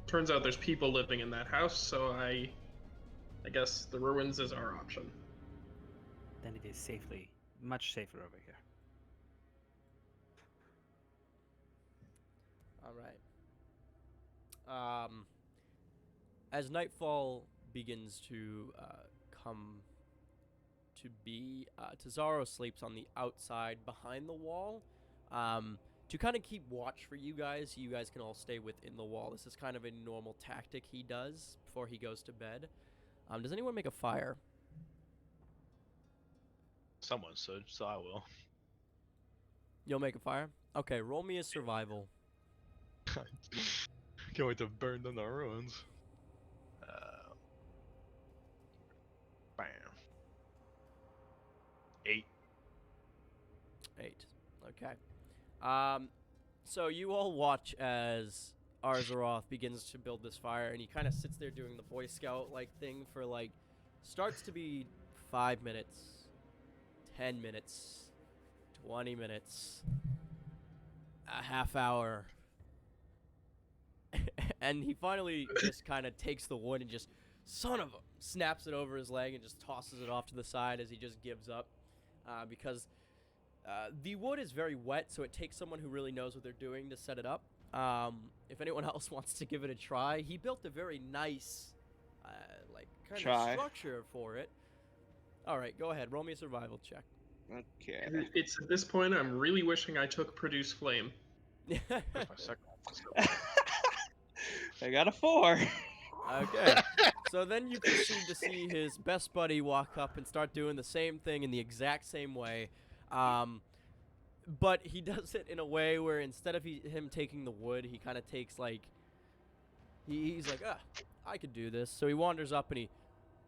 turns out there's people living in that house, so I guess the ruins is our option. Then it is safely, much safer over here. All right. As nightfall begins to come to be, Tazaro sleeps on the outside behind the wall. To kind of keep watch for you guys, so you guys can all stay within the wall. This is kind of a normal tactic he does before he goes to bed. Does anyone make a fire? Someone should, so I will. You'll make a fire? Okay, roll me a survival. Can't wait to burn down the ruins. Bam. 8. 8. Okay. So you all watch as Arzaroth begins to build this fire, and he kind of sits there doing the Boy Scout-like thing for, like, starts to be 5 minutes, 10 minutes, 20 minutes, a half hour. And he finally just kind of takes the wood and just, son of a, snaps it over his leg and just tosses it off to the side as he just gives up. Because the wood is very wet, so it takes someone who really knows what they're doing to set it up. If anyone else wants to give it a try, he built a very nice, like, kind of structure for it. All right, go ahead. Roll me a survival check. Okay. It's at this point I'm really wishing I took Produce Flame. That's my second one. I got a 4. Okay. So then you proceed to see his best buddy walk up and start doing the same thing in the exact same way. But he does it in a way where instead of him taking the wood, he kind of takes, like, he's like, I could do this. So he wanders up and he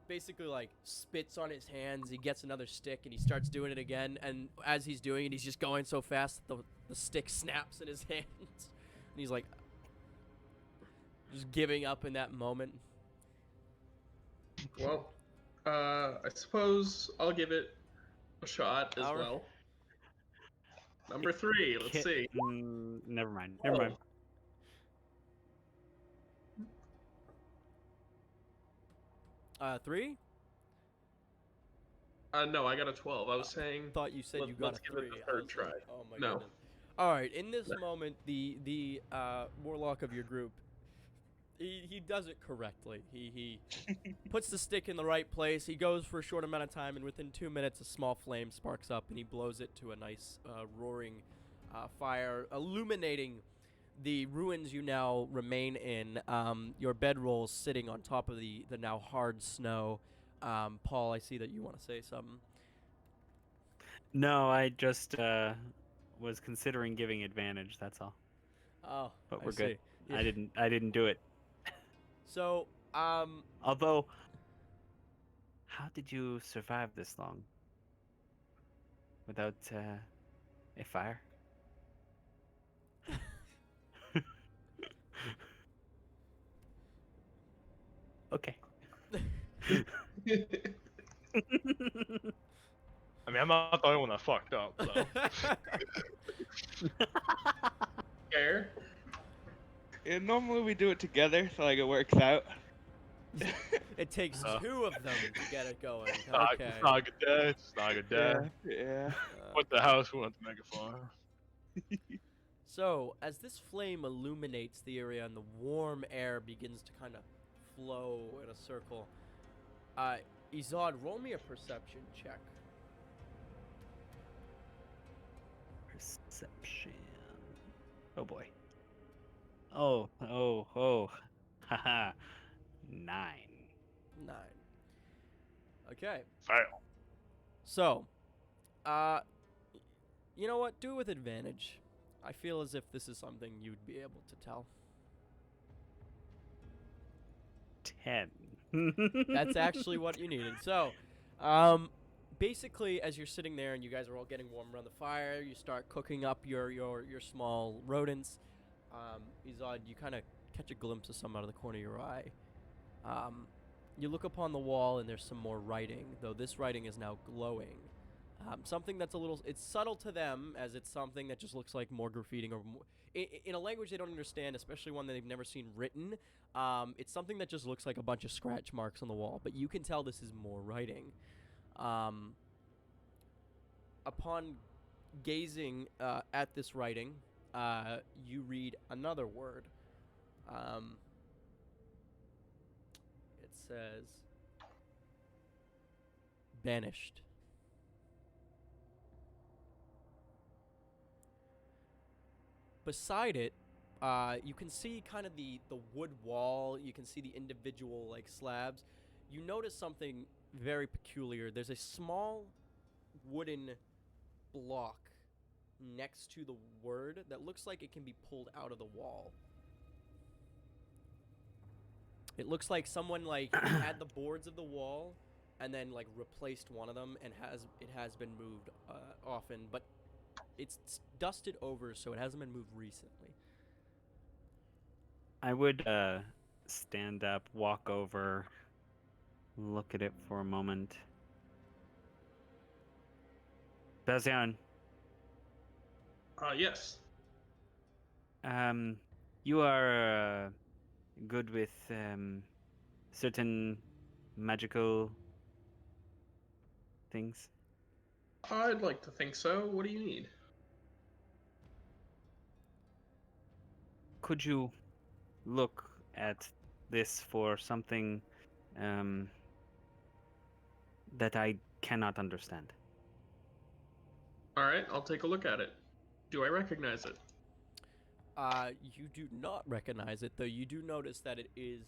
basically, like, spits on his hands. He gets another stick and he starts doing it again. And as he's doing it, he's just going so fast that the stick snaps in his hands. And he's like, just giving up in that moment. Well, I suppose I'll give it a shot as well. Number 3, let's see. Never mind. Never mind. Three? No, I got a 12. I was saying. Thought you said you got let's a give 3. it the third try. Like, oh my No. goodness. All right. In this moment, the warlock of your group, he does it correctly. He puts the stick in the right place. He goes for a short amount of time, and within 2 minutes, a small flame sparks up, and he blows it to a nice roaring fire, illuminating the ruins you now remain in. Your bedrolls sitting on top of the now hard snow. Paul, I see that you want to say something. No, I just was considering giving advantage. That's all. Oh, but we're I good. see. Yeah. I didn't do it. So, although, how did you survive this long without a fire? Okay. I mean, I'm not the only one that fucked up, so. Fair. Yeah, normally we do it together, so like it works out. It takes 2 of them to get it going. Okay. It's not a good day. It's not a good day. Yeah. What the house we want to make it for? So, as this flame illuminates the area and the warm air begins to kind of flow in a circle, Izod, roll me a perception check. Perception. Oh boy. Oh. Haha. 9. 9. Okay. Fail. So, you know what? Do it with advantage. I feel as if this is something you'd be able to tell. 10. That's actually what you needed. So, basically, as you're sitting there and you guys are all getting warm around the fire, you start cooking up your small rodents. Izod, you kind of catch a glimpse of some out of the corner of your eye. You look upon the wall and there's some more writing, though this writing is now glowing. Something that's a little, it's subtle to them as it's something that just looks like more graffiti or more, in a language they don't understand, especially one that they've never seen written. It's something that just looks like a bunch of scratch marks on the wall, but you can tell this is more writing. Upon gazing at this writing, you read another word. It says, Banished. Beside it, you can see kind of the wood wall. You can see the individual like slabs. You notice something very peculiar. There's a small wooden block next to the word that looks like it can be pulled out of the wall. It looks like someone like had the boards of the wall and then like replaced one of them, and it has been moved often, but it's dusted over, so it hasn't been moved recently. I would stand up, walk over, look at it for a moment. Belzaren, Yes. you are good with certain magical things? I'd like to think so. What do you need? Could you look at this for something that I cannot understand? All right, I'll take a look at it. Do I recognize it? You do not recognize it, though. You do notice that it is.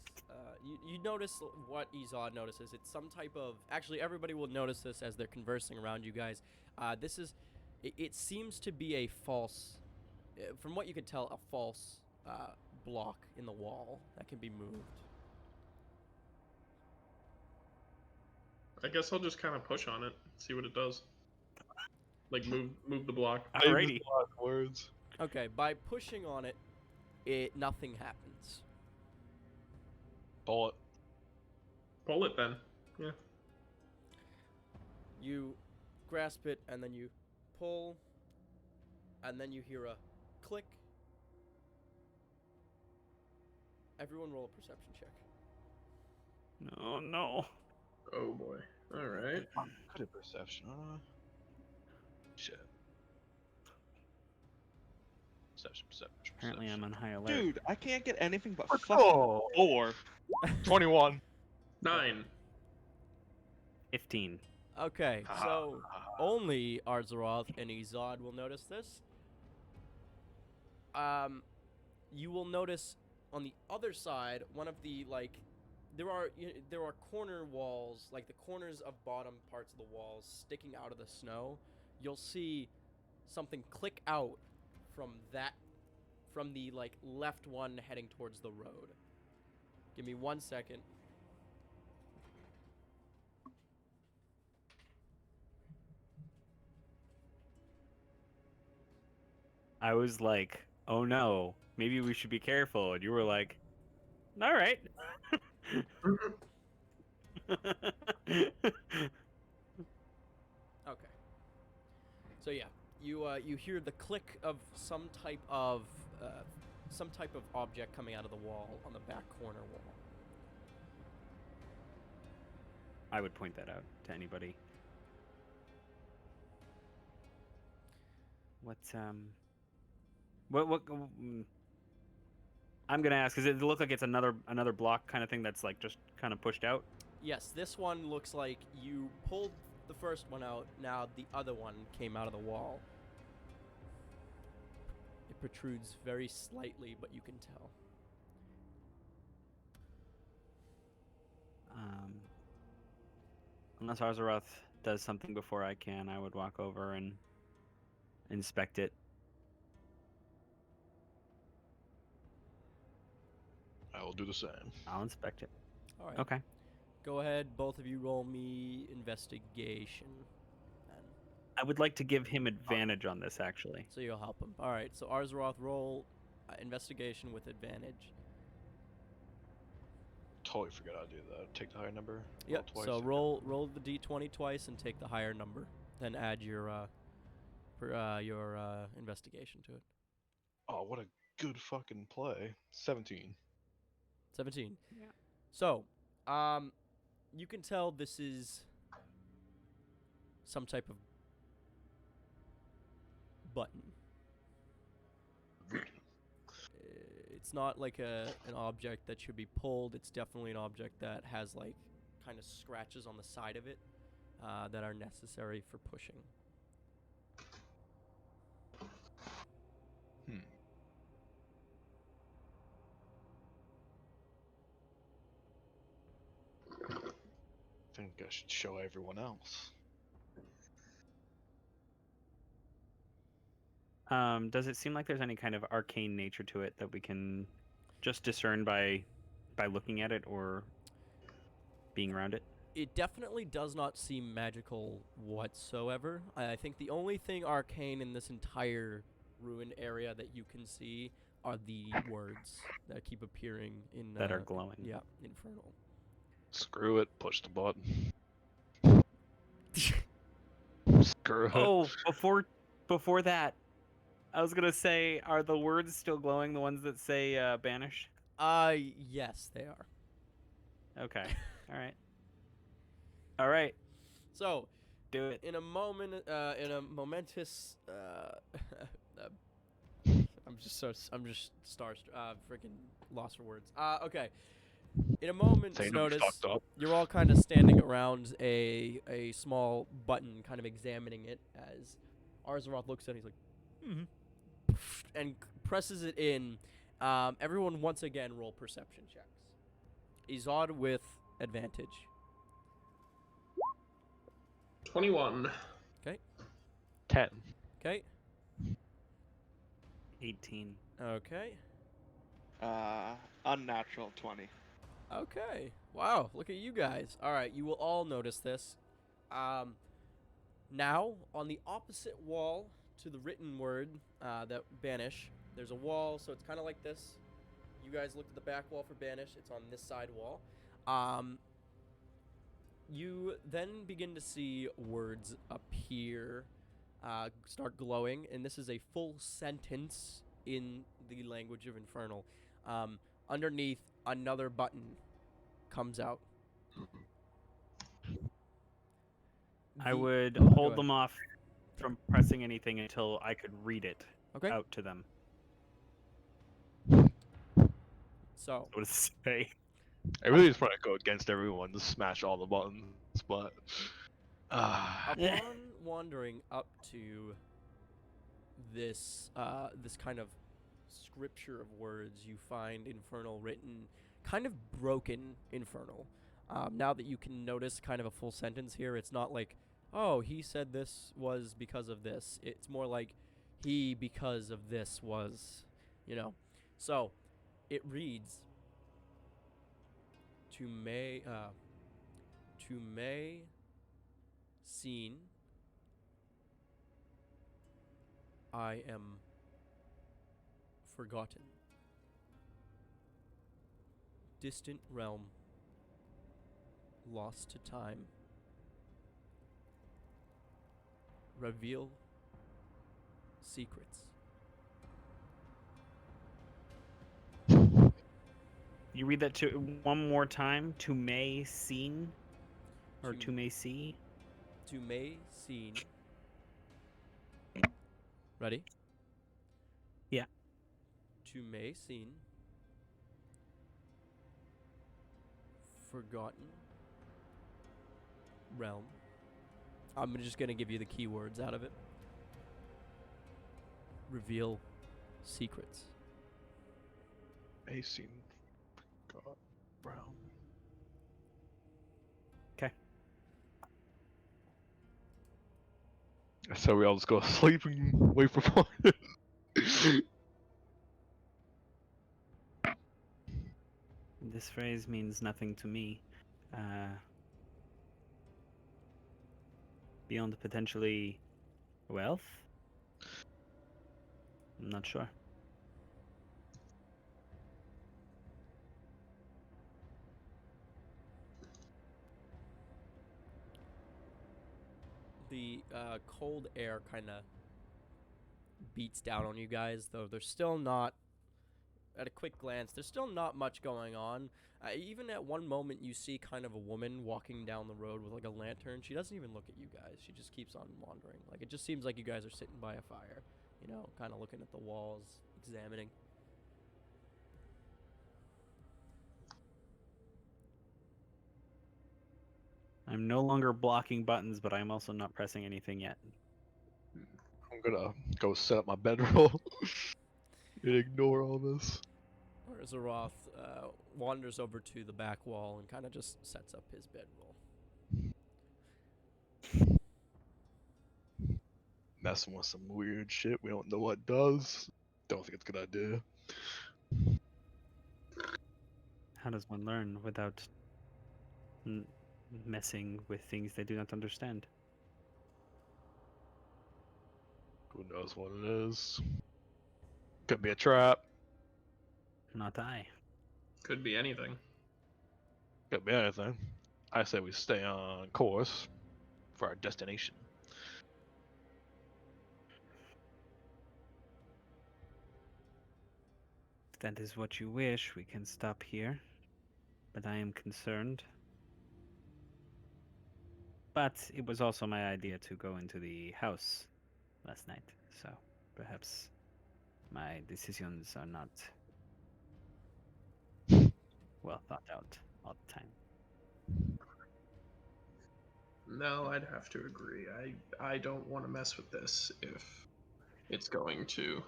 You notice what Izod notices. It's some type of. Actually, everybody will notice this as they're conversing around you guys. This is. It seems to be a false. From what you could tell, a false block in the wall that can be moved. I guess I'll just kind of push on it, see what it does. Like move the block. Alrighty. Words. Okay, by pushing on it, nothing happens. Pull it. Pull it then. Yeah. You grasp it, and then you pull, and then you hear a click. Everyone roll a perception check. No, no. Oh boy. All right. Good at perception. Shit. Perception. Apparently I'm on high alert. Dude, I can't get anything but Let's fucking. go. 4. 21. 9. 15. Okay, so only Arzaroth and Izod will notice this. You will notice on the other side, one of the there are corner walls, like the corners of bottom parts of the walls sticking out of the snow. You'll see something click out from the left one heading towards the road. Give me 1 second. I was like, oh no, maybe we should be careful. And you were like, all right. Okay. So yeah, you hear the click of some type of object coming out of the wall on the back corner wall. I would point that out to anybody. What's what I'm gonna ask, does it look like it's another block kind of thing that's like just kind of pushed out? Yes, this one looks like you pulled the first one out. Now the other one came out of the wall. It protrudes very slightly, but you can tell. Unless Arzaroth does something before I can, I would walk over and inspect it. I will do the same. I'll inspect it. All right. Okay. Go ahead, both of you roll me investigation. Then. I would like to give him advantage on this, actually. So you'll help him. All right. So Arzaroth, roll investigation with advantage. Totally forgot how to do that. Take the higher number. Yep. Twice. So roll the d20 twice and take the higher number. then add your investigation to it. Oh, what a good fucking play. 17. 17. Yeah. So, you can tell this is some type of button. It's not like an object that should be pulled. It's definitely an object that has like kind of scratches on the side of it that are necessary for pushing. Hmm. Think I should show everyone else. Does it seem like there's any kind of arcane nature to it that we can just discern by looking at it or being around it? It definitely does not seem magical whatsoever. I think the only thing arcane in this entire ruined area that you can see are the words that keep appearing in That are glowing. Yeah, infernal. Screw it. Push the button. Screw it. Oh, before that, I was gonna say, are the words still glowing? The ones that say "banished"? Yes, they are. Okay. All right. So, Do it. in a momentous, I'm just freaking lost for words. Okay. In a moment's Say no, notice, fucked up. you're all kind of standing around a small button, kind of examining it as Arzaroth looks at it. He's like, and presses it in. Everyone once again roll perception checks. Izod with advantage. 21. 10. Okay. 18. Okay. Unnatural 20. Okay. Wow, look at you guys. All right, you will all notice this. Now, on the opposite wall to the written word that banish, there's a wall, so it's kind of like this. You guys looked at the back wall for banish. It's on this side wall. You then begin to see words appear, start glowing, and this is a full sentence in the language of Infernal. Underneath, another button comes out. I would Go hold ahead. them off from pressing anything until I could read it Okay. out to them. So, What does it say? I really just want to go against everyone to smash all the buttons, but upon wandering up to this this kind of scripture of words, you find Infernal written, kind of broken Infernal. Now that you can notice kind of a full sentence here, it's not like, oh, he said this was because of this. It's more like, he because of this was, So, it reads, to May seen, I am forgotten. Distant realm, lost to time. Reveal secrets. You read that to one more time. To may seen, or To- to may see. To May seen. Ready? Yeah. To May seen. Forgotten. Realm. I'm just gonna give you the keywords out of it. Reveal secrets. AC God Brown. Okay. So we all just go to sleep and wait for fun. This phrase means nothing to me. Beyond potentially wealth? I'm not sure. the cold air kind of beats down on you guys, though there's still not, at a quick glance, there's still not much going on. Even at one moment, you see kind of a woman walking down the road with like a lantern. She doesn't even look at you guys. She just keeps on wandering. Like, it just seems like you guys are sitting by a fire, you know, kind of looking at the walls, examining. I'm no longer blocking buttons, but I'm also not pressing anything yet. I'm gonna go set up my bedroll and ignore all this. Or Zaroth wanders over to the back wall and kind of just sets up his bedroll. Messing with some weird shit we don't know what does. Don't think it's a good idea. How does one learn without messing with things they do not understand? Who knows what it is? Could be a trap. Not I. Could be anything. Could be anything. I say we stay on course for our destination. If that is what you wish, we can stop here. But I am concerned. But it was also my idea to go into the house last night, so perhaps my decisions are not well thought out all the time. No, I'd have to agree. I don't want to mess with this if it's going to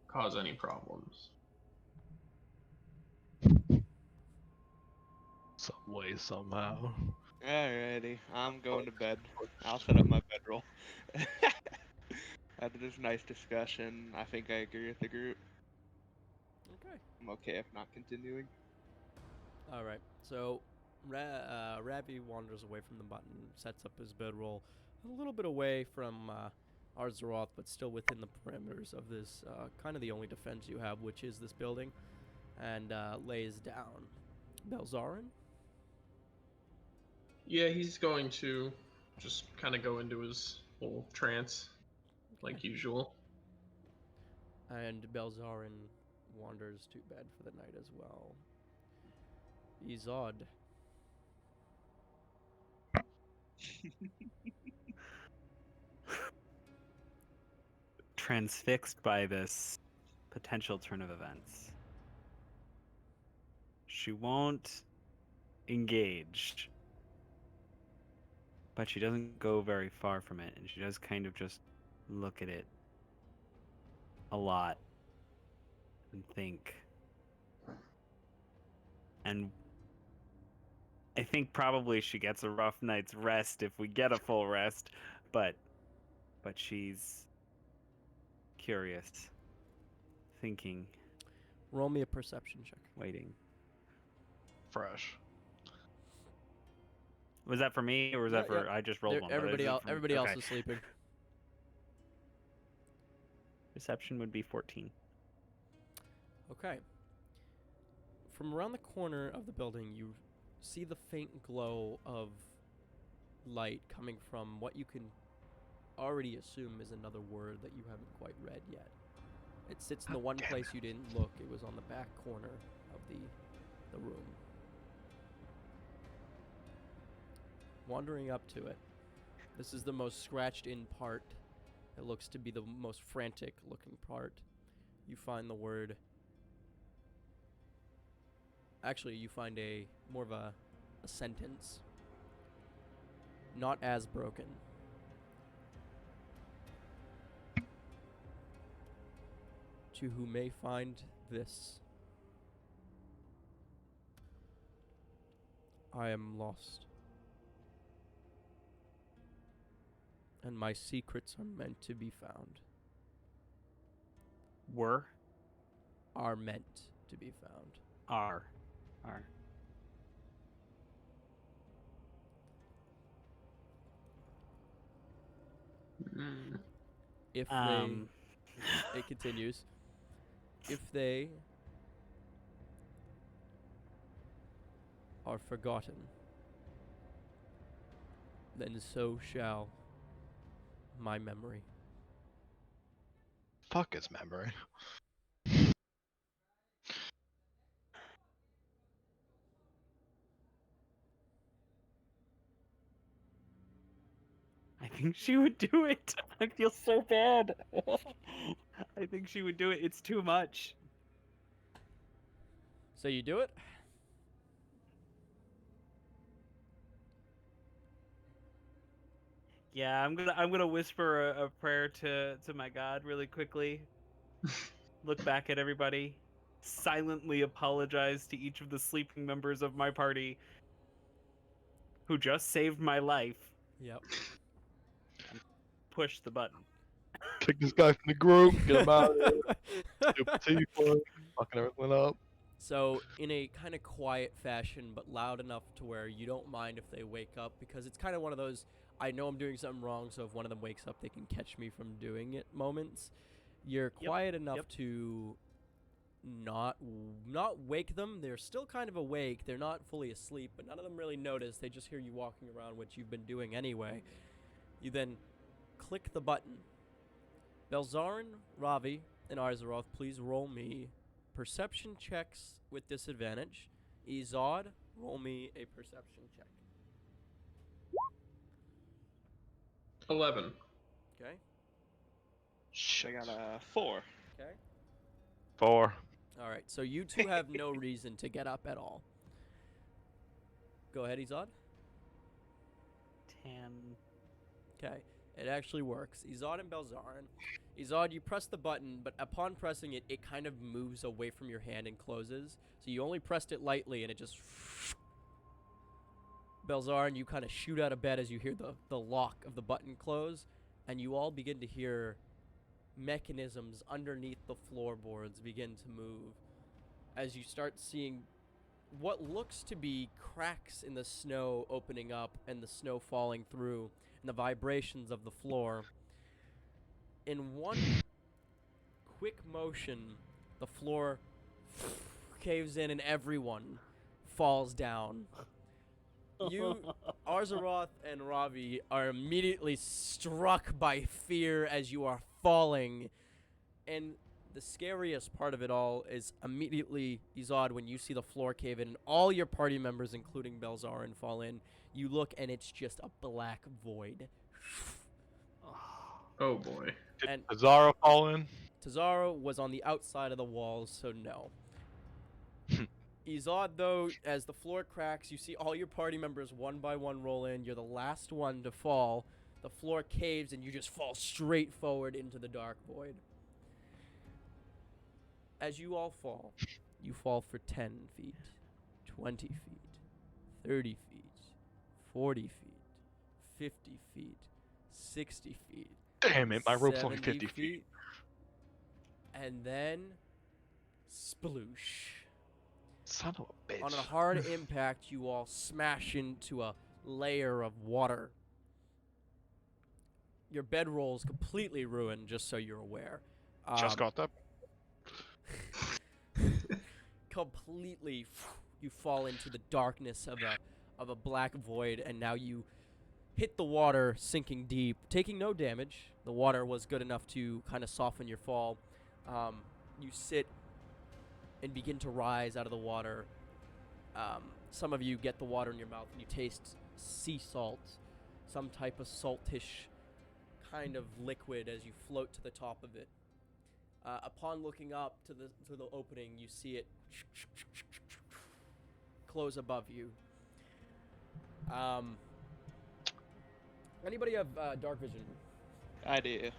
cause any problems. Some way, somehow. Alrighty, I'm going to bed. I'll set up my bedroll. After this nice discussion, I think I agree with the group. Okay. I'm okay if not continuing. All right. So, Ravi wanders away from the button, sets up his bedroll a little bit away from Arzaroth, but still within the perimeters of this kind of the only defense you have, which is this building, and lays down. Belzaren? Yeah, he's going to just kind of go into his whole trance, like usual. And Belzaren wanders to bed for the night as well. Izod. Transfixed by this potential turn of events. She won't engage, but she doesn't go very far from it, and she does kind of just look at it a lot and think. And I think probably she gets a rough night's rest if we get a full rest, but she's curious, thinking, Roll me a perception check. waiting. Fresh. Was that for me, or was that for? I just rolled one. but Everybody is it else, for me? everybody else Okay. is sleeping. Perception would be 14. Okay. From around the corner of the building, you see the faint glow of light coming from what you can already assume is another word that you haven't quite read yet. It sits in the one place you didn't look. It was on the back corner of the room. Wandering up to it, this is the most scratched in part. It looks to be the most frantic looking part. You find the word. Actually, you find more of a sentence. Not as broken. To who may find this, I am lost. And my secrets are meant to be found. Are meant to be found. Are. Mm. If they, it continues. If they are forgotten, then so shall my memory. Fuck his memory. I think she would do it. I feel so bad. I think she would do it. It's too much. So you do it? Yeah, I'm gonna whisper a prayer to my God really quickly. Look back at everybody. Silently apologize to each of the sleeping members of my party who just saved my life. Yep. Push the button. Kick this guy from the group. Get him out of here. Stupid T-boy. Fucking everything up. So, in a kind of quiet fashion, but loud enough to where you don't mind if they wake up, because it's kind of one of those, I know I'm doing something wrong, so if one of them wakes up, they can catch me from doing it moments. You're quiet enough to not wake them. They're still kind of awake. They're not fully asleep, but none of them really notice. They just hear you walking around, which you've been doing anyway. You then click the button. Belzaren, Ravi, and Arzaroth, please roll me perception checks with disadvantage. Izod, roll me a perception check. 11. Okay. I got a 4. Okay. 4. All right. So you two have no reason to get up at all. Go ahead, Izod. 10. Okay. It actually works. Izod and Belzaren. Izod, you press the button, but upon pressing it, it kind of moves away from your hand and closes. So you only pressed it lightly, and it just... Belzaren, you kind of shoot out of bed as you hear the lock of the button close, and you all begin to hear mechanisms underneath the floorboards begin to move as you start seeing what looks to be cracks in the snow opening up and the snow falling through and the vibrations of the floor. In one quick motion, the floor caves in and everyone falls down. You, Arzaroth, and Ravi are immediately struck by fear as you are falling. And the scariest part of it all is immediately, Izod, when you see the floor cave in and all your party members, including Belzaren, fall in, you look and it's just a black void. Oh boy. And Did Zara fall in? Tazara was on the outside of the walls, so no. Izod, though, as the floor cracks, you see all your party members one by one roll in. You're the last one to fall. The floor caves, and you just fall straight forward into the dark void. As you all fall, you fall for 10 feet, 20 feet, 30 feet, 40 feet, 50 feet, 60 feet. Damn it, my rope's only 70 50 feet. And then, sploosh. Son of a bitch. On a hard impact, you all smash into a layer of water. Your bedroll's completely ruined, just so you're aware. Just got that. Completely, you fall into the darkness of a black void, and now you hit the water, sinking deep, taking no damage. The water was good enough to kind of soften your fall. You sit and begin to rise out of the water. Some of you get the water in your mouth and you taste sea salt, some type of saltish kind of liquid as you float to the top of it. Upon looking up to the opening, you see it close above you. Anybody have dark vision? I do.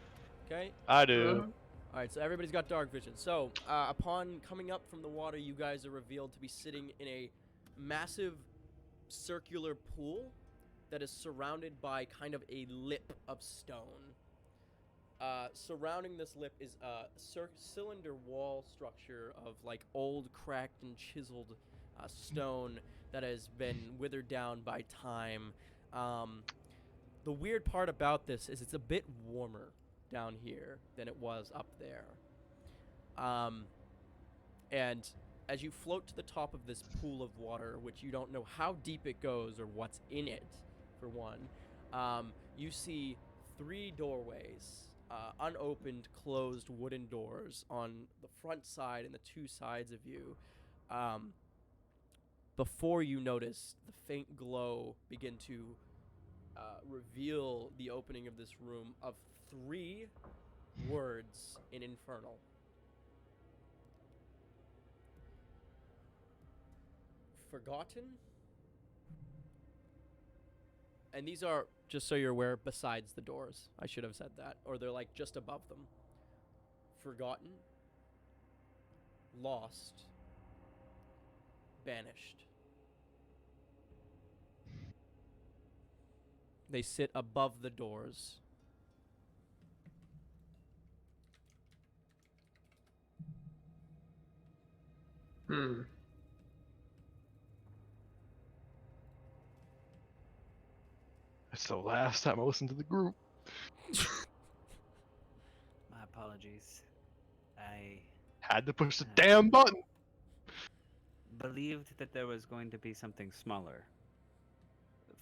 Okay. I do. All right, so everybody's got dark vision. So, upon coming up from the water, you guys are revealed to be sitting in a massive circular pool that is surrounded by kind of a lip of stone. Surrounding this lip is a cylinder wall structure of like old, cracked, and chiseled stone that has been withered down by time. The weird part about this is it's a bit warmer down here than it was up there. And as you float to the top of this pool of water, which you don't know how deep it goes or what's in it, for one, You see 3 doorways, unopened, closed wooden doors on the front side and the 2 sides of you. Before you notice the faint glow begin to reveal the opening of this room of 3 words in Infernal. Forgotten? And these are, just so you're aware, besides the doors. I should have said that. Or they're like just above them. Forgotten. Lost. Banished. They sit above the doors. It's the last time I listened to the group. My apologies. I Had to push the damn button. believed that there was going to be something smaller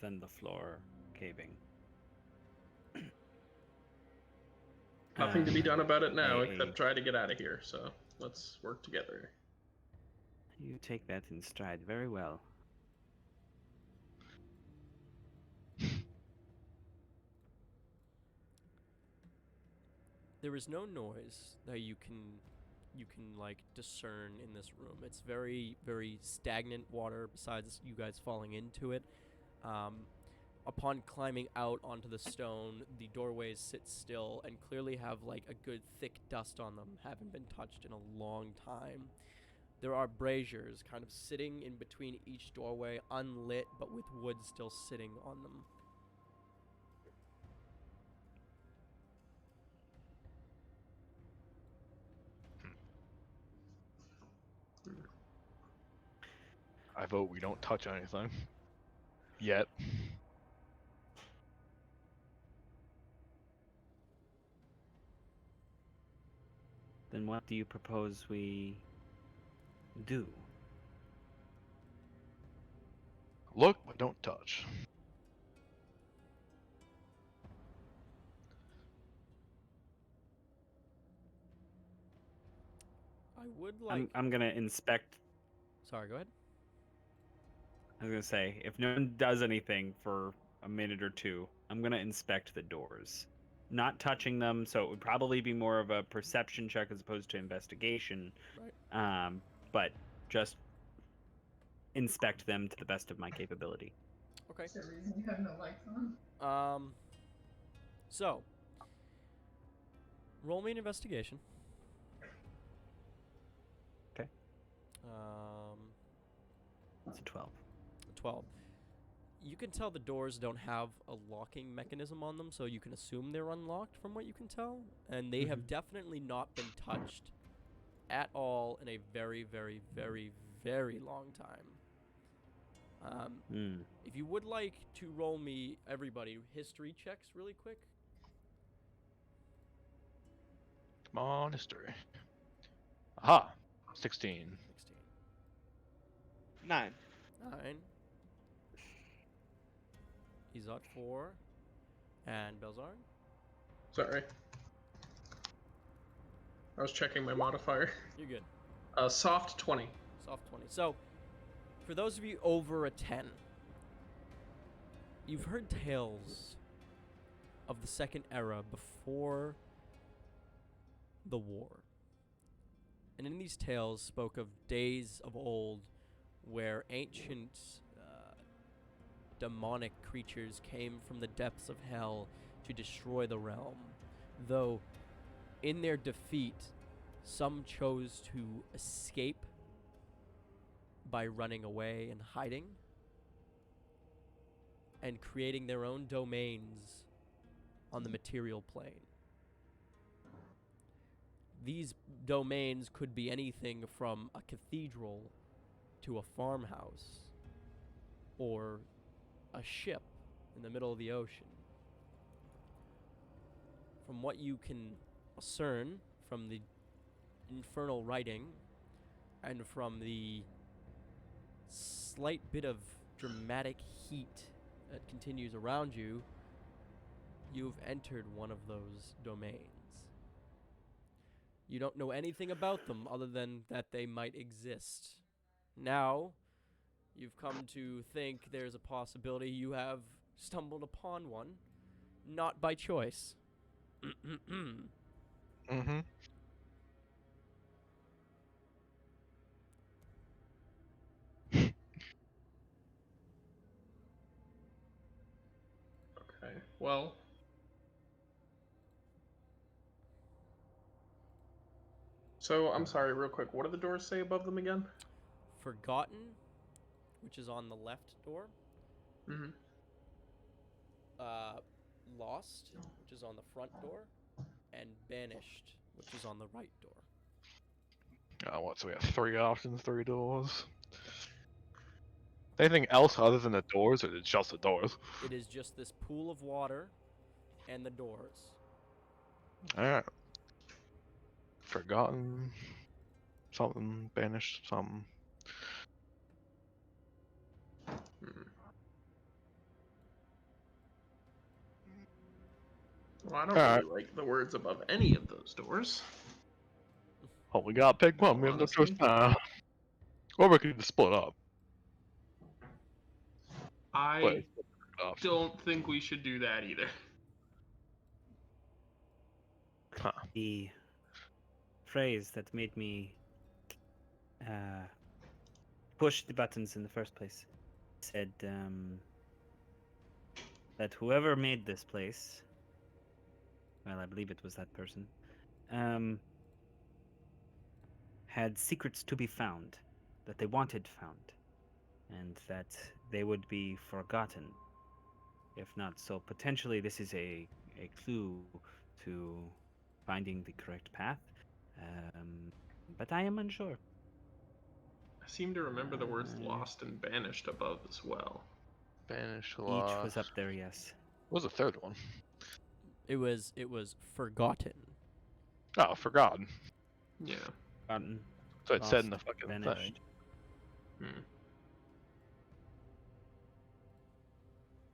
than the floor caving. Nothing to be done about it now a- except try to get out of here. So let's work together. You take that in stride very well. There is no noise that you can like discern in this room. It's very, very stagnant water besides you guys falling into it. Upon climbing out onto the stone, the doorways sit still and clearly have like a good thick dust on them. Haven't been touched in a long time. There are braziers kind of sitting in between each doorway, unlit but with wood still sitting on them. I vote we don't touch anything. Yet. Then what do you propose we do? Look, but don't touch. I would like... I'm gonna inspect. Sorry, go ahead. I was gonna say, if no one does anything for a minute or two, I'm gonna inspect the doors. Not touching them, so it would probably be more of a perception check as opposed to investigation. Right. But just inspect them to the best of my capability. Okay. Is there a reason you have no lights on? So, roll me an investigation. Okay. It's a 12. 12. You can tell the doors don't have a locking mechanism on them, so you can assume they're unlocked from what you can tell. And they have definitely not been touched at all in a very, very, very, very long time. If you would like to roll me, everybody, history checks really quick. Come on, history. Aha! 16. 16. 9. 9. Izod 4. And Belzaren? Sorry. I was checking my modifier. You're good. Soft 20. Soft 20. So, for those of you over a 10, you've heard tales of the Second Era before the war. And in these tales spoke of days of old where ancient demonic creatures came from the depths of hell to destroy the realm. Though, in their defeat, some chose to escape by running away and hiding, and creating their own domains on the material plane. These domains could be anything from a cathedral to a farmhouse, or a ship in the middle of the ocean. From what you can discern from the infernal writing, and from the slight bit of dramatic heat that continues around you, You've entered one of those domains. You don't know anything about them other than that they might exist. Now, you've come to think there's a possibility you have stumbled upon one, not by choice. Mm-hmm. Okay. Well. So I'm sorry, real quick. What do the doors say above them again? Forgotten, which is on the left door. Mm-hmm. Lost, which is on the front door, and Banished, which is on the right door. What? So we have 3 options, 3 doors. Anything else other than the doors, or is it just the doors? It is just this pool of water and the doors. Alright. Forgotten. Something. Banished. Something. Hmm. Well, I don't really like the words above any of those doors. Well, we gotta pick one. We have no choice now. Or we could split up. I don't think we should do that either. Huh. The phrase that made me push the buttons in the first place said that whoever made this place, well, I believe it was that person, had secrets to be found, that they wanted found, and that they would be forgotten if not. So potentially this is a clue to finding the correct path, but I am unsure. I seem to remember the words lost and banished above as well. Banished, Each lost. was up there, yes. What was the 3rd one? It was forgotten. Oh, forgotten. Yeah. Forgotten. So it said in the Lost, fucking thing. vanished.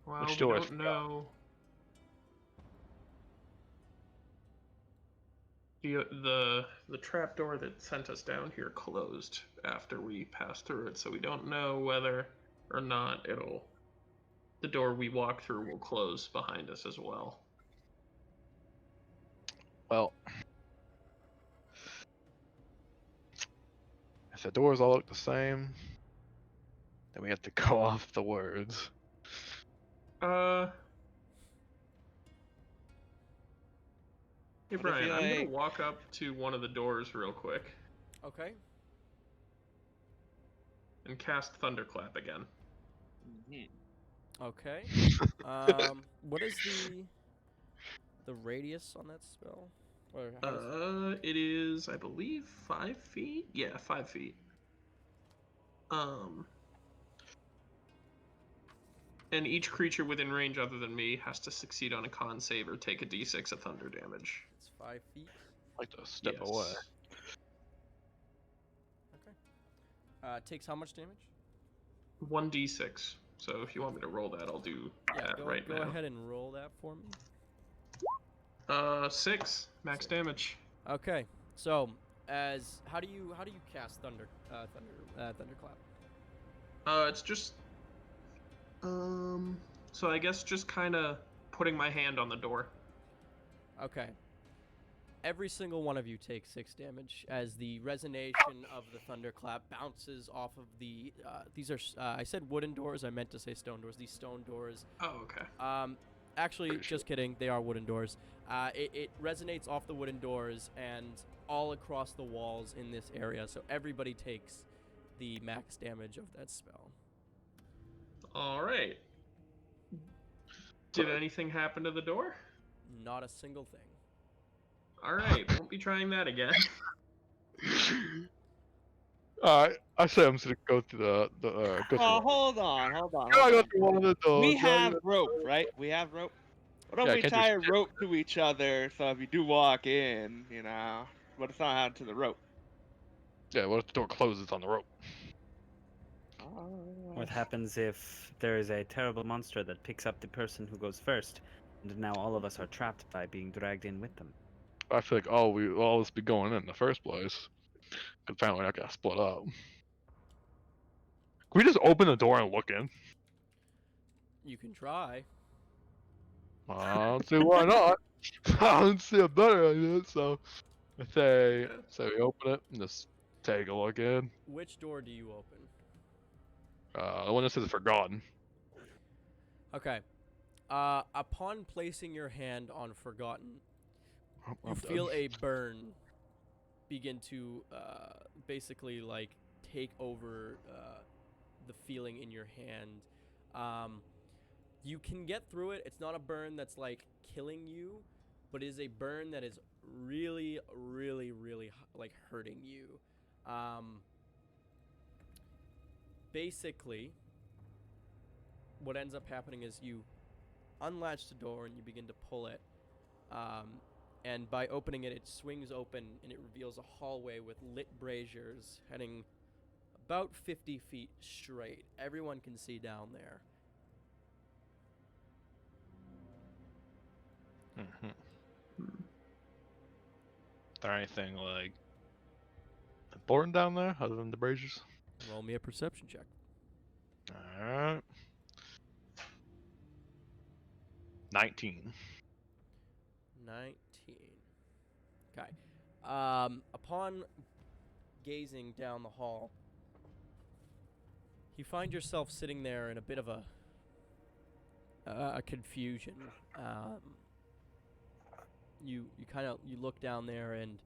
Well, Which we door is don't know. The trap door that sent us down here closed after we passed through it, so we don't know whether or not the door we walk through will close behind us as well. Well, if the doors all look the same, then we have to go off the words. Hey Brian, I'm gonna walk up to one of the doors real quick. Okay. And cast Thunderclap again. Okay. What is the radius on that spell? Or how It is, I believe, 5 feet. Yeah, 5 feet. And each creature within range other than me has to succeed on a con save or take a d6 of thunder damage. It's 5 feet. I like to step Yes. away. Okay. Takes how much damage? 1d6. So if you want me to roll that, I'll do that right now. Go ahead and roll that for me. 6 max damage. Okay. So, how do you cast thunderclap? It's just so I guess just kind of putting my hand on the door. Okay. Every single one of you takes 6 damage as the resonation of the thunderclap bounces off of the. These are I said wooden doors. I meant to say stone doors. These stone doors. Oh, okay. Actually, just kidding. They are wooden doors. It resonates off the wooden doors and all across the walls in this area. So everybody takes the max damage of that spell. All right. Did anything happen to the door? Not a single thing. All right, won't be trying that again. I say I'm just gonna go through the go through. Hold on. Gotta go through one of the doors. We have rope, right? We have rope. Why don't we tie a rope to each other so if you do walk in, but it's not out to the rope. Yeah, what if the door closes on the rope? What happens if there is a terrible monster that picks up the person who goes first And now all of us are trapped by being dragged in with them. I feel like we'll always be going in the first place. Cause apparently I got split up. Can we just open the door and look in? You can try. I don't see why not. I don't see a better idea, so I say we open it and just take a look in. Which door do you open? The one that says forgotten. Okay. Upon placing your hand on Forgotten, you I'm feel done. a burn begin to basically like take over the feeling in your hand. You can get through it. It's not a burn that's like killing you, but it is a burn that is really, really, really like hurting you. Basically, what ends up happening is you unlatch the door and you begin to pull it. And by opening it, it swings open and it reveals a hallway with lit braziers heading about 50 feet straight. Everyone can see down there. Is there anything like important down there other than the braziers? Roll me a perception check. Alright. 19. 19. Okay. Upon gazing down the hall, you find yourself sitting there in a bit of a confusion. You look down there and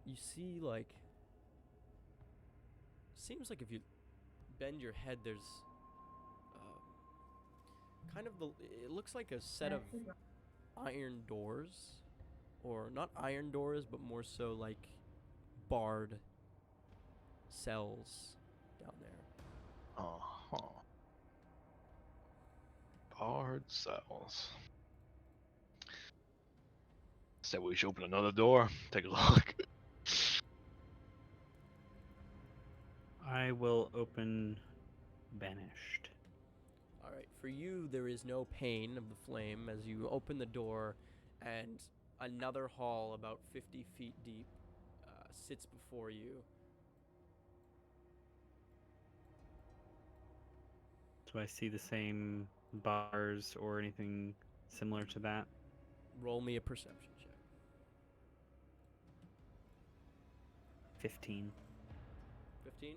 you see like, seems like if you bend your head, there's it looks like a set of iron doors, or not iron doors, but more so like barred cells down there. Barred cells. Said we should open another door. Take a look. I will open Banished. Alright, for you, there is no pain of the flame as you open the door and another hall about 50 feet deep sits before you. Do I see the same bars or anything similar to that? Roll me a perception check. 15. 15?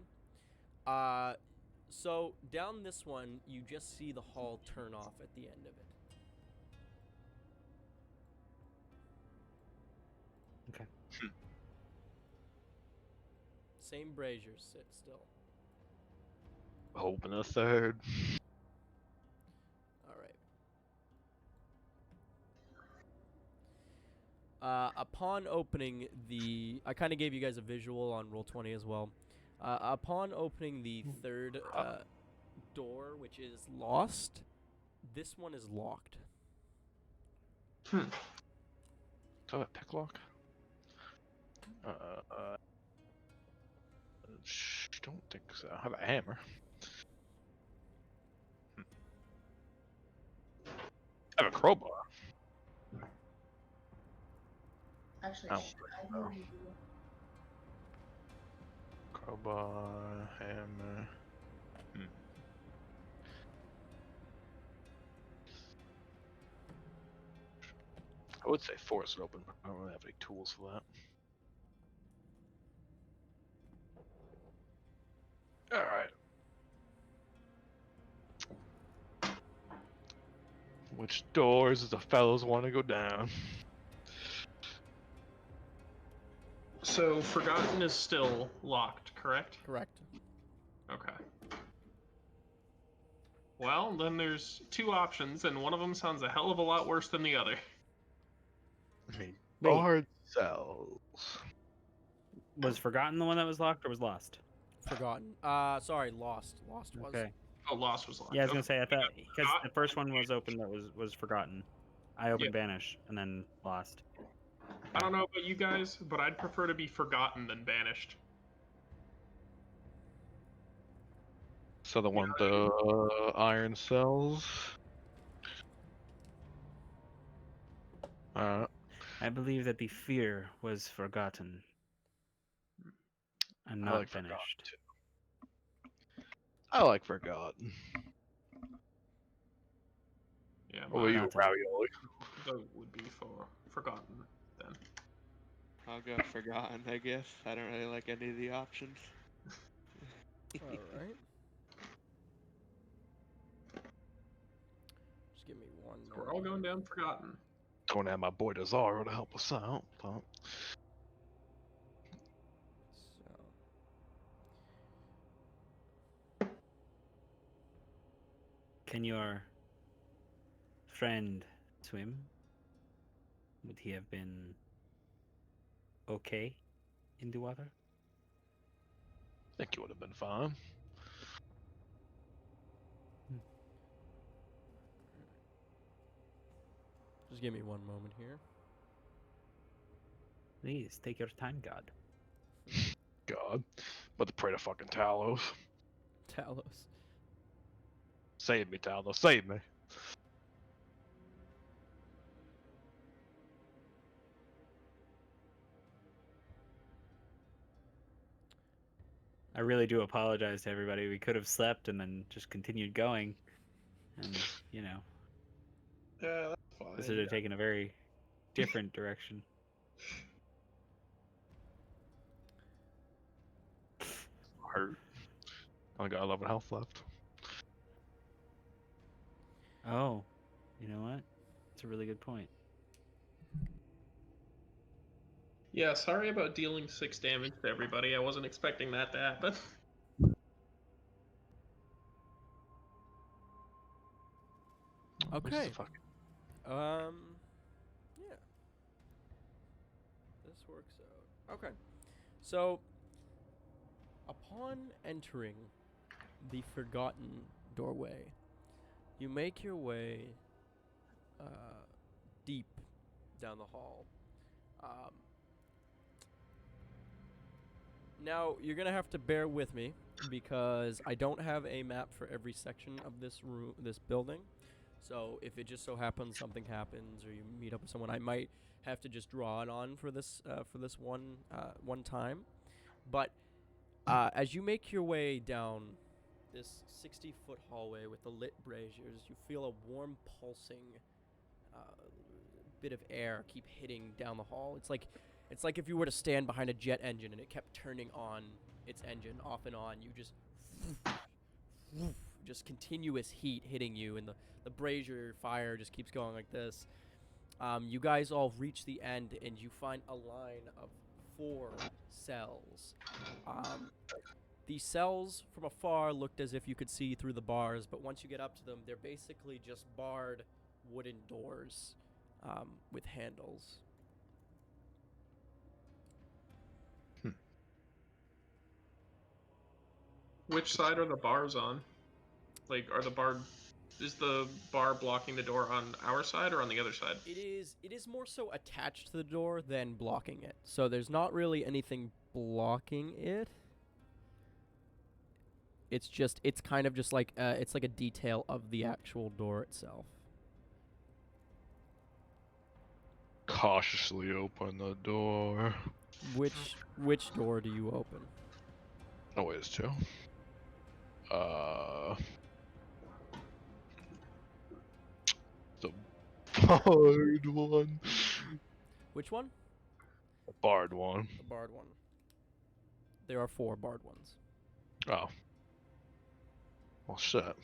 So down this one, you just see the hall turn off at the end of it. Okay. Same braziers sit still. Open a third. Alright. Upon opening I kind of gave you guys a visual on Roll20 as well. Upon opening the third door, which is lost, this one is locked. Is that a pick lock? Don't think so. I have a hammer. I have a crowbar. Actually, I don't I know you do. Crowbar, hammer. I would say force it open, but I don't really have any tools for that. Alright. Which doors does the fellows want to go down? So, Forgotten is still locked, correct? Correct. Okay. Well, then there's two options, and one of them sounds a hell of a lot worse than the other. I mean, Wait. barred cells. Was Forgotten the one that was locked or was lost? Forgotten. Sorry, lost. Lost was. Okay. Oh, Lost was locked. Yeah, I was gonna say, I thought, Yeah, because the first one was open that was Forgotten. I opened Banish and then Lost. I don't know about you guys, but I'd prefer to be Forgotten than Banished. So the one with the iron cells. Alright. I believe that the fear was forgotten and I not like forgotten banished. too. I like forgotten. Yeah, What about you, Forgotten. Ravioli? vote would be for forgotten then. I'll go forgotten, I guess. I don't really like any of the options. All right. Just give me one So we're all moment. going down forgotten. Going to have my boy Desaro to help us out. But So, Can your friend swim? Would he have been okay in the water? I think you would have been fine. just give me one moment here. Please take your time, God. God. But to pray to fucking Talos. Talos. Save me, Talos. Save me. I really do apologize to everybody. We could have slept and then just continued going. And, you know, Yeah, that's fine. this would have taken a very different direction. Hurt. I got 11 health left. Oh, you know what? That's a really good point. Yeah, sorry about dealing 6 damage to everybody. I wasn't expecting that to happen. Okay. Fucking... Yeah. This works out. Okay. So, upon entering the forgotten doorway, you make your way deep down the hall. Now, you're going to have to bear with me because I don't have a map for every section of this room, this building. So if it just so happens something happens or you meet up with someone, I might have to just draw it on for this one time. But as you make your way down this 60-foot hallway with the lit braziers, you feel a warm pulsing bit of air keep hitting down the hall. It's like if you were to stand behind a jet engine and it kept turning on its engine off and on. You just continuous heat hitting you, and the brazier fire just keeps going like this. You guys all reach the end, and you find a line of 4 cells. These cells from afar looked as if you could see through the bars, but once you get up to them, they're basically just barred wooden doors with handles. Which side are the bars on? Like, is the bar blocking the door on our side or on the other side? It is more so attached to the door than blocking it. So there's not really anything blocking it. It's kind of just like it's like a detail of the actual door itself. Cautiously open the door. Which door do you open? Oh, wait, it's 2. The barred one. Which one? The barred one. The barred one. There are 4 barred ones. Oh. Well, shit.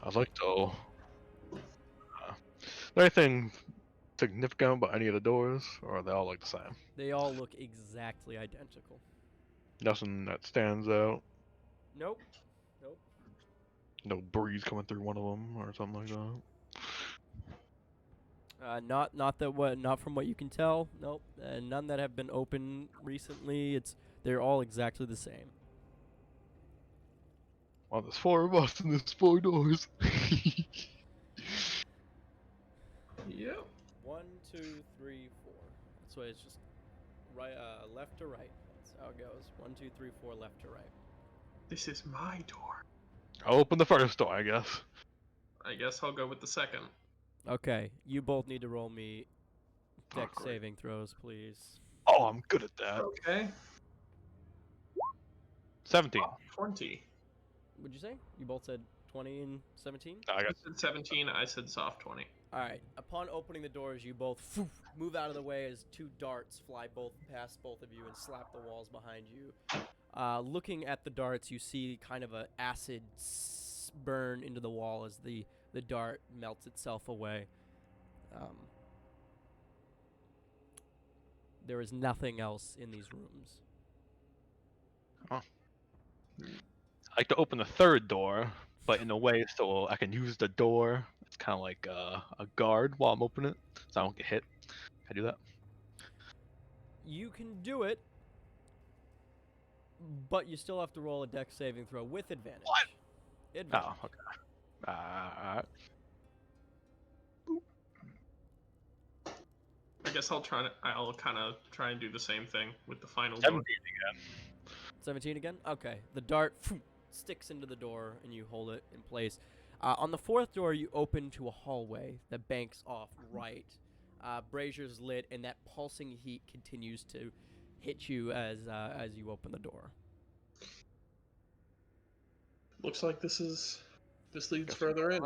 I'd like to... is there anything significant about any of the doors, or are they all like the same? They all look exactly identical. Nothing that stands out. Nope. Nope. No breeze coming through one of them, or something like that. Not from what you can tell. Nope. None that have been open recently. They're all exactly the same. Well, there's 4 of us, and there's 4 doors. Yep. 1, 2, 3, 4. That's why it's just right, left to right. That's how it goes. 1, 2, 3, 4, left to right. This is my door. I'll open the first door, I guess. I guess I'll go with the second. Okay, you both need to roll me deck Oh, great. saving throws, please. Oh, I'm good at that. Okay. 17. 20. What'd you say? You both said 20 and 17? I You got said 17, I said soft 20. All right. Upon opening the doors, you both move out of the way as two darts fly past both of you and slap the walls behind you. Looking at the darts, you see kind of a acid burn into the wall as the dart melts itself away. There is nothing else in these rooms. I like to open the third door, but in a way so I can use the door. It's kind of like a guard while I'm opening it, so I don't get hit. Can I do that? You can do it, but you still have to roll a dex saving throw with advantage. What? Advantage. Oh, okay. Alright. I guess I'll kind of try and do the same thing with the final 17 door. again. 17 again? Okay. The dart sticks into the door and you hold it in place. On the fourth door, you open to a hallway that banks off right. Brazier's lit, and that pulsing heat continues to hit you as you open the door. Looks like this leads further in.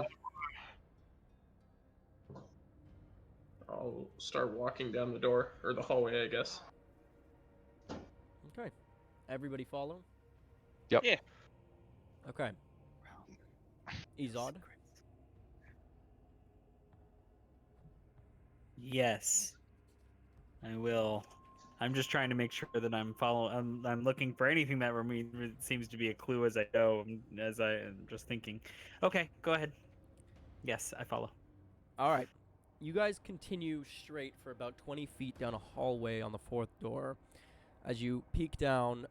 I'll start walking down the door, or the hallway, I guess. Okay. Everybody follow? Yep. Yeah. Okay. Izod? Yes, I will. I'm just trying to make sure that I'm I'm looking for anything that seems to be a clue as I go. As I am just thinking. Okay, go ahead. Yes, I follow. All right. You guys continue straight for about 20 feet down a hallway on the fourth door. As you peek down,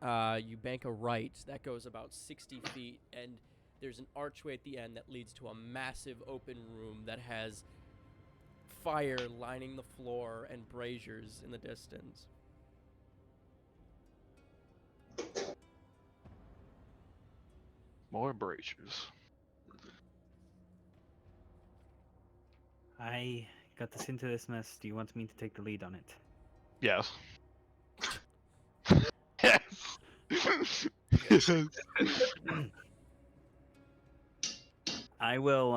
you bank a right. That goes about 60 feet, and there's an archway at the end that leads to a massive open room that has fire lining the floor and braziers in the distance. More braziers. I got us into this mess. Do you want me to take the lead on it? Yes. Yes. Yes. I will.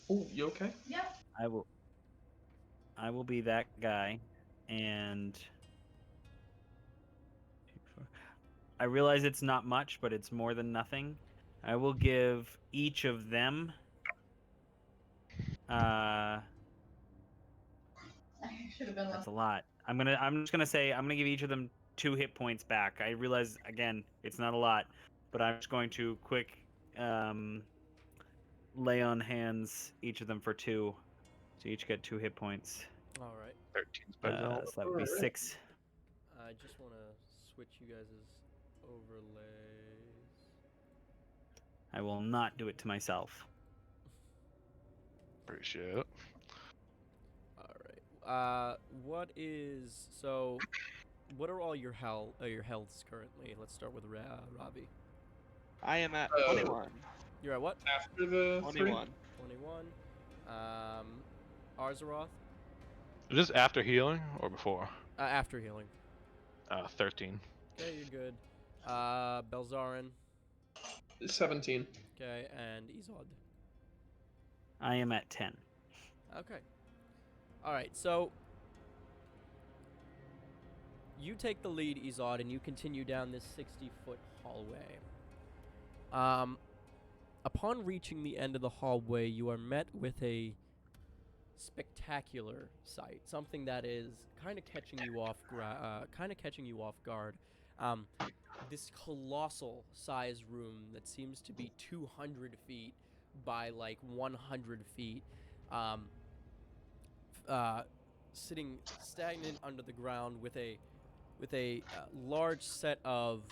Oh, you okay? Yeah. I will be that guy, and I realize it's not much, but it's more than nothing. I will give each of them I should have been that's less. a lot. I'm just gonna say I'm gonna give each of them 2 hit points back. I realize again it's not a lot, but I'm just going to quick lay on hands each of them for 2. So each get 2 hit points. All right. 13's better than all. So that would be Alright. 6. I just want to switch you guys' overlays. I will not do it to myself. Appreciate it. All right. What are all your healths currently? Let's start with Ravi. I am at Oh. 21. You're at what? After the 21. 21. Arzaroth? Is this after healing or before? After healing. 13. Okay, you're good. Belzaren. 17. Okay, and Izod. I am at 10. Okay. All right, so you take the lead, Izod, and you continue down this 60-foot hallway. Upon reaching the end of the hallway, you are met with a spectacular sight, something that is kind of catching you off guard. This colossal size room that seems to be 200 feet by like 100 feet, sitting stagnant under the ground with a large set of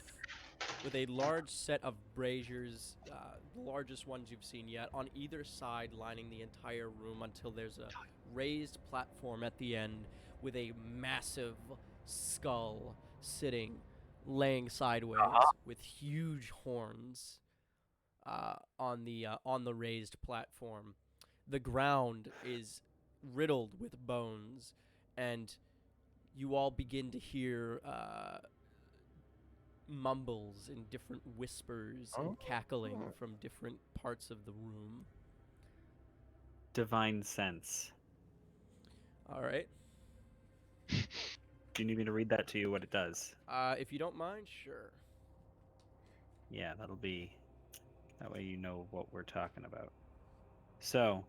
braziers, the largest ones you've seen yet, on either side, lining the entire room until there's a raised platform at the end with a massive skull sitting, laying sideways with huge horns on the raised platform. The ground is riddled with bones, and you all begin to hear mumbles and different whispers and cackling from different parts of the room. Divine sense. All right. Do you need me to read that to you? What it does? If you don't mind, sure. Yeah, that'll be. That way you know what we're talking about. So,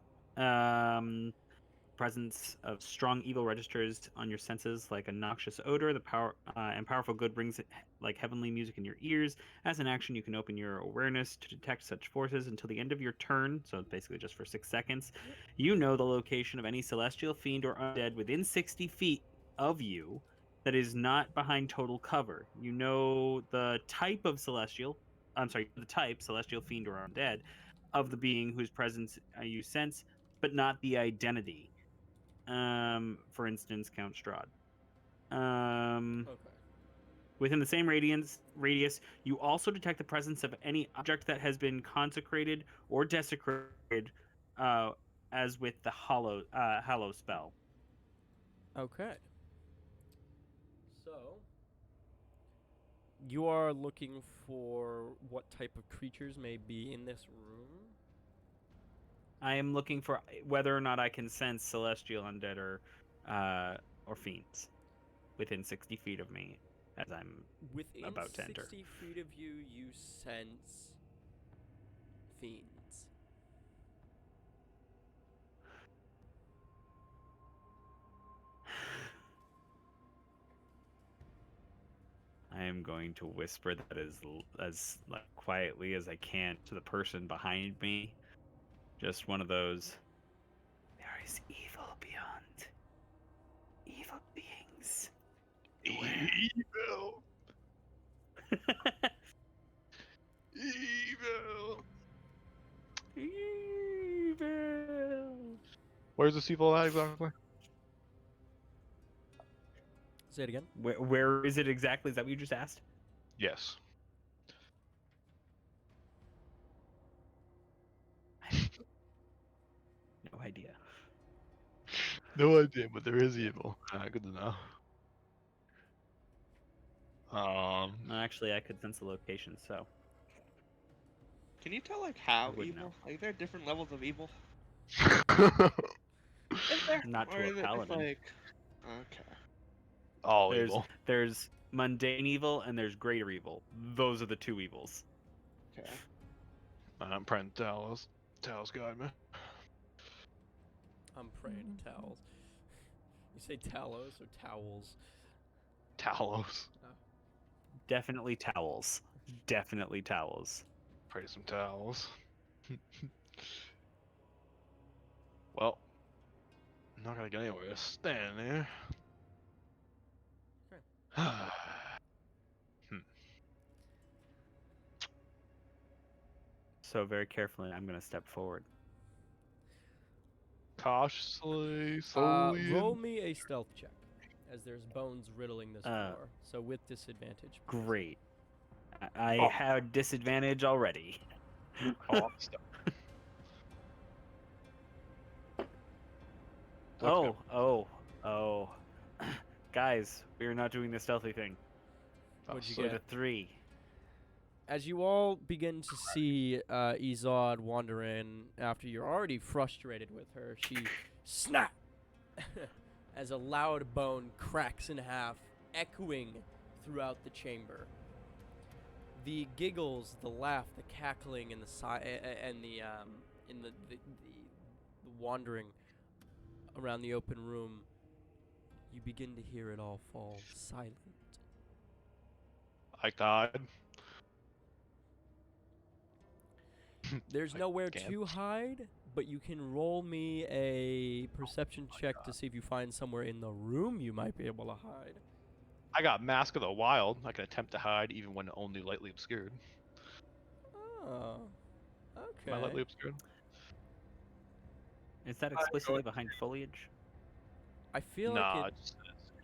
presence of strong evil registers on your senses like a noxious odor. The powerful good brings it like heavenly music in your ears. As an action, you can open your awareness to detect such forces until the end of your turn. So it's basically just for 6 seconds. You know the location of any celestial fiend or undead within 60 feet of you that is not behind total cover. You know the type of celestial fiend or undead of the being whose presence you sense, but not the identity. For instance, Count Strahd. Okay. Within the same radius, you also detect the presence of any object that has been consecrated or desecrated, as with the Hallow spell. Okay. So, you are looking for what type of creatures may be in this room? I am looking for whether or not I can sense celestial undead or fiends within 60 feet of me as I'm Within about to enter. 60 feet of you, you sense fiends. I am going to whisper that as like quietly as I can to the person behind me. Just one of those. There is evil beyond. Evil beings. Evil. Evil. Evil. Where's this evil at exactly? Say it again. Where is it exactly? Is that what you just asked? Yes. No idea. No idea, but there is evil. Good to know. No, actually, I could sense the location, so. Can you tell like how would evil? know. Like there are different levels of evil. Not to Or a is it just paladin. like okay. All evil. There's mundane evil and there's greater evil. Those are the two evils. Okay. I'm praying to Talos. Talos guide me. I'm praying to towels. You say talos or towels? Talos. Definitely towels. Definitely towels. Pray to some towels. Well, I'm not gonna get anywhere. Just stand there. Okay. So very carefully, I'm going to step forward. Cautiously, slowly. Roll me a stealth check, as there's bones riddling this floor. So with disadvantage. please. Great. I had disadvantage already. Oh, stop. Look Oh. Guys, we are not doing the stealthy thing. What'd you So get? a 3. As you all begin to see Izod wander in after you're already frustrated with her, she snap as a loud bone cracks in half, echoing throughout the chamber. The giggles, the laugh, the cackling, and the wandering around the open room, you begin to hear it all fall silent. I died. There's I nowhere can't. to hide, but you can roll me a perception check to see if you find somewhere in the room you might be able to hide. I got Mask of the Wild. I can attempt to hide even when only lightly obscured. Oh, Am I lightly okay. obscured? Is that explicitly behind foliage? I feel Nah, like it's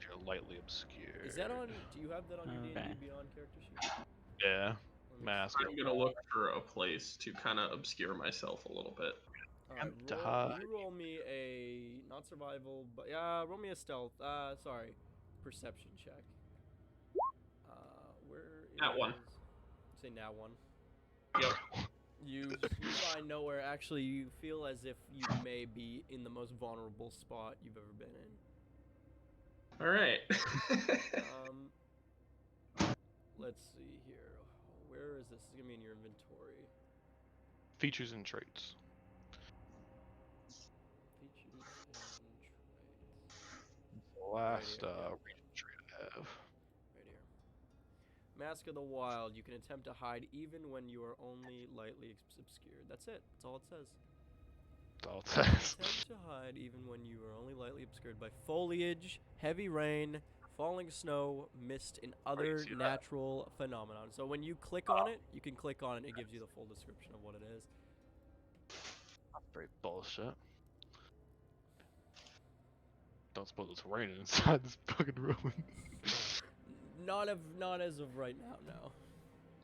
you're lightly obscured. Is that on? Do you have that on your Okay. D&D Beyond character sheet? Yeah. Let me Mask. I'm gonna look for a place to kind of obscure myself a little bit. Alright, To hide. you roll me a not survival, but roll me a stealth. Sorry, perception check. Where Nat one. Say nat one. Yep. You find nowhere. Actually, you feel as if you may be in the most vulnerable spot you've ever been in. All right. Let's see here. Where is this? This is gonna be in your inventory. Features and traits. Features and traits. The last here, yeah. region trait I have. Right here. Mask of the Wild. You can attempt to hide even when you are only lightly obscured. That's it. That's all it says. That's all it says. Attempt to hide even when you are only lightly obscured by foliage, heavy rain, falling snow, mist, and other see that? natural phenomenon. So when you click on it, you can click on it and it gives you the full description of what it is. That's pretty bullshit. Don't suppose it's raining inside this fucking room. Not as of right now, no.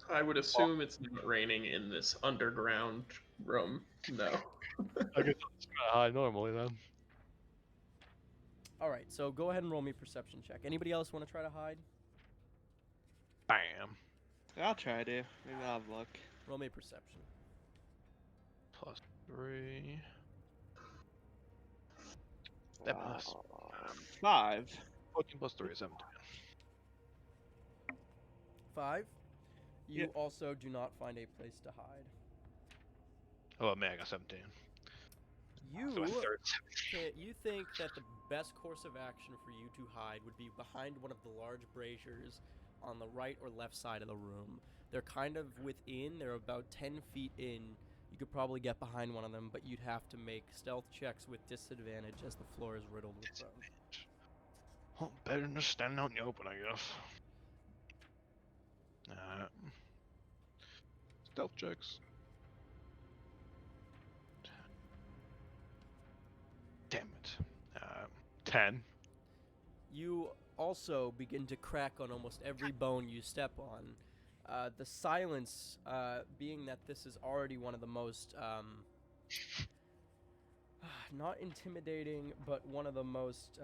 I would assume it's not raining in this underground room. No. I guess it's kinda high normally then. All right, so go ahead and roll me a perception check. Anybody else want to try to hide? Bam. I'll try to. Maybe I'll have luck. Roll me a perception. +3. That must. 5. 14 plus 3 is 17. 5. You Yep. also do not find a place to hide. Oh man, I got 17. You So a third. you think that the best course of action for you to hide would be behind one of the large braziers on the right or left side of the room. They're kind of within, they're about 10 feet in. You could probably get behind one of them, but you'd have to make stealth checks with disadvantage as the floor is riddled with them. Well, better than just standing out in the open, I guess. Stealth checks. Damn it. 10. You also begin to crack on almost every bone you step on. The silence, being that this is already one of the most, not intimidating, but one of the most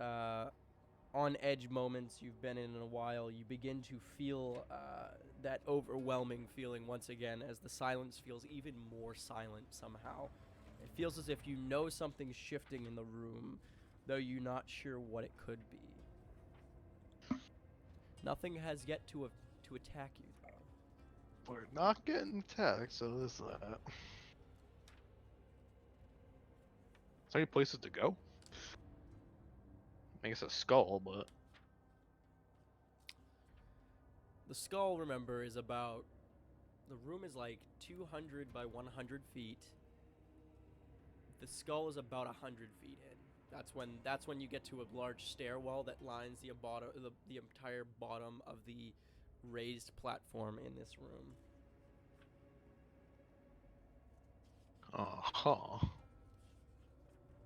on-edge moments you've been in a while, you begin to feel that overwhelming feeling once again as the silence feels even more silent somehow. It feels as if you know something's shifting in the room, though you're not sure what it could be. Nothing has yet to attack you, though. We're not getting attacked, so there's that. Is there any places to go? I guess a skull, but The skull, remember, is about... The room is like 200 by 100 feet. The skull is about 100 feet in. That's when you get to a large stairwell that lines the entire bottom of the raised platform in this room.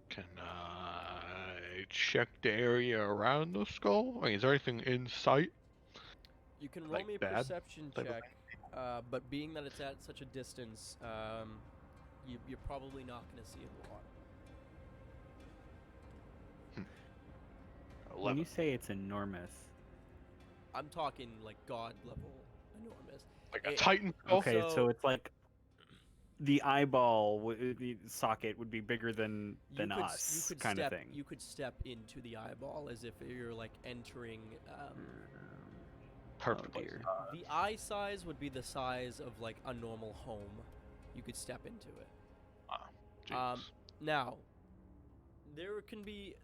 Can I check the area around the skull? I mean, is there anything in sight? You can roll Like me a bad perception type of check, but being that it's at such a distance, you're probably not going to see a lot. 11. When you say it's enormous, I'm talking like god level enormous. Like a it- titan skull? okay, So- so it's like the eyeball, the socket would be bigger than us, kind of thing. You could step into the eyeball as if you're like entering. Perfect. Oh dear. The eye size would be the size of like a normal home. You could step into it. Jeez. Now, there can be,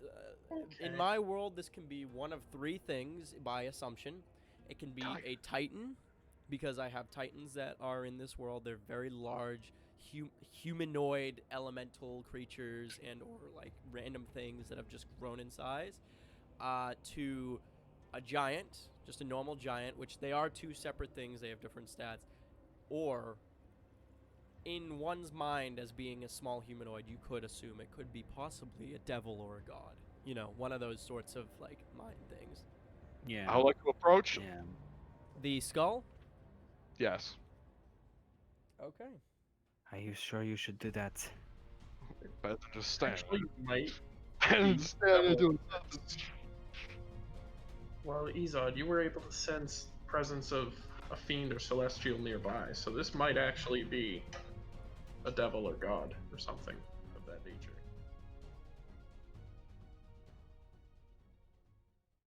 in Okay. my world, this can be one of three things by assumption. It can be a titan, because I have titans that are in this world. They're very large, humanoid elemental creatures and or like random things that have just grown in size. To a giant, just a normal giant, which they are two separate things. They have different stats. Or in one's mind as being a small humanoid, you could assume it could be possibly a devil or a god. You know, one of those sorts of like mind things. Yeah. I would like to approach. Yeah. The skull? Yes. Okay. Are you sure you should do that? Better than just stand. Actually, you might. Better than be stand there double- doing nothing. Well, Izod, you were able to sense the presence of a fiend or celestial nearby, so this might actually be a devil or god or something of that nature.